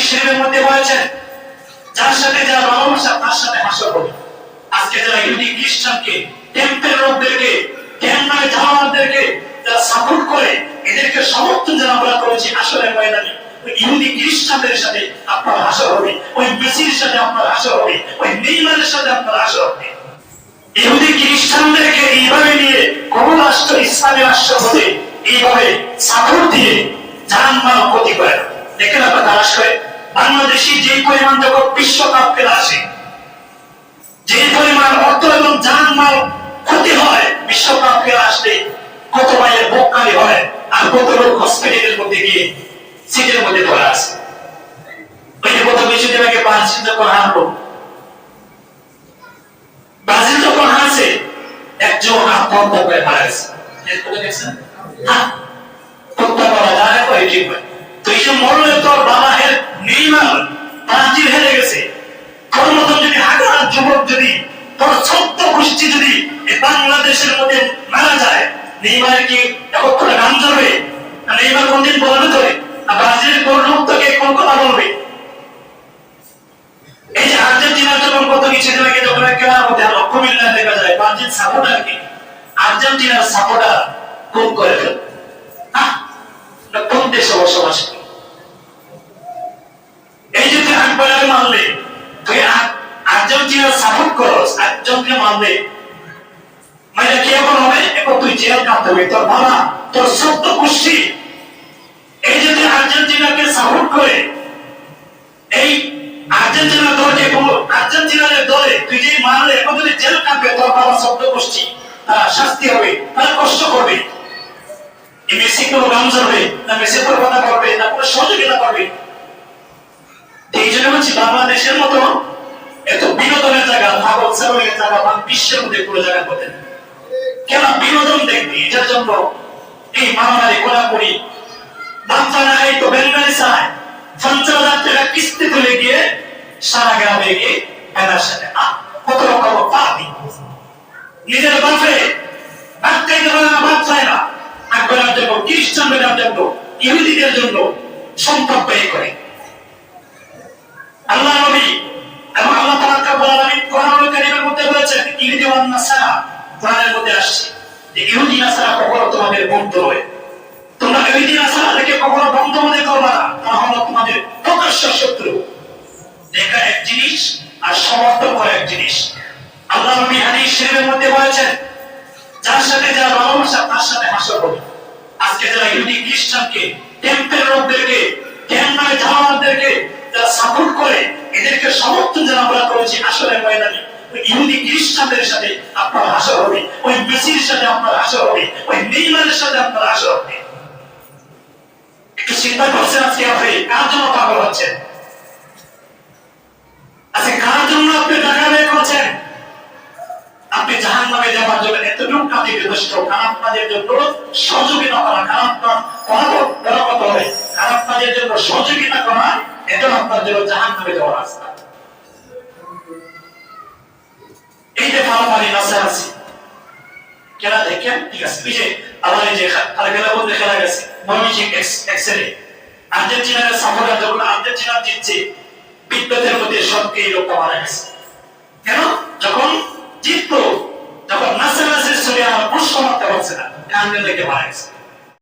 হাদিস শরীফের মধ্যে বলেছেন, যার সাথে যারা ভালোবাসা তার সাথে হাসর হবে। আজকে যারা ইহুদি খ্রিস্টানকে, টেম্পেল লোকদেরকে, ক্যাম্পারে জামাতদেরকে যারা সাপোর্ট করে, এদেরকে সমর্থন যারা আমরা করেছি হাসরের ময়দানে, ওই ইহুদি খ্রিস্টানদের সাথে আপনার হাসর হবে, ওই মেসির সাথে আপনার হাসর হবে, ওই নেইমারের সাথে আপনার হাসর হবে। ইহুদি খ্রিস্টানদেরকে এইভাবে নিয়ে কোন রাষ্ট্র ইসলামী রাষ্ট্র হতে এইভাবে সাপোর্ট দিয়ে জানমাল ক্ষতি করে না। দেখেন আপনার তালাশ করে বাংলাদেশি যে পরিমাণ যখন বিশ্বকাপ খেলা আসে, যে পরিমাণ অর্থ এবং জানমাল ক্ষতি হয় বিশ্বকাপ খেলা আসলে, কত মায়ের বকখালি হয় আর কত লোক হসপিটালের মধ্যে গিয়ে সিটের মধ্যে ধরে আছে। ওই যে কত কিছুদিন আগে ব্রাজিল যখন হারলো, ব্রাজিল যখন হারছে একজন আত্মহত্যা করে মারা গেছে। হত্যা করা যায় না, ঠিক হয় তো এইসব মরলে তোর বাবা নেইমার ব্রাজিল হেরে গেছে, তোর মতন যদি হাজার যুবক যদি তোর ছোট্ট গোষ্ঠী যদি বাংলাদেশের মধ্যে মারা যায়, নেইমার কি এখন করে গান ধরবে? নেইমার কোনদিন বলবে ধরে না? ব্রাজিলের কোন লোক তোকে কোন কথা বলবে? এই যে আর্জেন্টিনার যখন কত কিছুদিন আগে যখন খেলার মধ্যে লক্ষ্য মিলনা দেখা যায়, ব্রাজিল সাপোর্টারকে আর্জেন্টিনার সাপোর্টার খুন করে ফেল। কোন দেশে বসবাস? এই যে তুই আকবরের মানলে, তুই আর্জেন্টিনার সাপোর্ট করস, আর্জেন্টিনা মানলে মানে কি এখন হবে? এখন তুই জেল কাটতে হবে, তোর বাবা তোর সত্য গোষ্ঠী। এই যে তুই আর্জেন্টিনাকে সাপোর্ট করে এই আর্জেন্টিনার দলকে, আর্জেন্টিনার দলে তুই যে মানলে, এখন যদি জেল কাটবে তোর বাবা সত্য গোষ্ঠী, তারা শাস্তি হবে, তারা কষ্ট করবে। মেসি কোনো গান ধরবে না, মেসি কোনো কথা করবে না, কোনো সহযোগিতা করবে? এই জন্য বলছি বাংলাদেশের মতো এত বিনোদনের জায়গা, ভাগল ছাগলের জায়গা বিশ্বের মধ্যে কোনো জায়গা হতে না। কেন বিনোদন দেখবি? এটার জন্য এই মারামারি কোলাকুলি, বাচ্চা না খাই তো বেঙ্গালি চায় 50,000 টাকা কিস্তি তুলে গিয়ে সারা গ্রামে গিয়ে বেলার সাথে কত রকম পাবি। নিজের বাপে ভাত খাইতে পারে না, ভাত চায় না, আকবরের জন্য, খ্রিস্টানদের জন্য, ইহুদিদের জন্য সম্পদ ব্যয় করে। আল্লাহ নবী এবং আল্লাহ তাআলা রব্বুল আলামিন কোরআনুল কারীমের মধ্যে বলেছেন, ইহুদি ওয়ান নাসারা, কোরআনের মধ্যে আসছে যে ইহুদি নাসারা কখনো তোমাদের বন্ধু নয়। তোমরা ইহুদি নাসারাকে কখনো বন্ধু মনে করবে না, তারা হলো তোমাদের প্রকাশ্য শত্রু। দেখা এক জিনিস আর সমর্থন করা এক জিনিস। আল্লাহ নবী হাদিস শরীফের মধ্যে বলেছেন, যার সাথে যারা ভালোবাসা তার সাথে হাসর হবে। আজকে যারা ইহুদি খ্রিস্টানকে, টেম্পেল লোকদেরকে, ক্যাম্পারে জামাতদেরকে যারা সাপোর্ট করে, এদেরকে সমর্থন যারা আমরা করেছি হাসরের ময়দানে, ওই ইহুদি খ্রিস্টানদের সাথে আপনার হাসর হবে, ওই মেসির সাথে আপনার হাসর হবে, ওই নেইমারের সাথে আপনার হাসর হবে। একটু চিন্তা করছেন আজকে আপনি কার জন্য পাগল হচ্ছেন? আজকে কার জন্য আপনি টাকা ব্যয় করছেন? আপনি জাহান্নামে যাওয়ার জন্য এতটুকু কাজে যথেষ্ট। খারাপ কাজের জন্য সহযোগিতা করা, খারাপ কাজ করা বড় কথা হবে, খারাপ কাজের জন্য সহযোগিতা করা এটা আপনার জন্য জাহান্নামে যাওয়ার রাস্তা। এই যে মারামারি নাচানাচি খেলা দেখেন, ঠিক আছে, এই যে আবার এই যে খেলার মধ্যে খেলা গেছে ময়মনসিংহ এক্সেলে, আর্জেন্টিনার সাপোর্টার যখন আর্জেন্টিনা জিতছে, বিদ্যুতের মধ্যে সবকে এই লোকটা মারা গেছে। কেন? যখন জিততো, যখন নাচানাচির ছবি আমার পুরস্কার মারতে পারছে না, কান্দে লেগে মারা গেছে।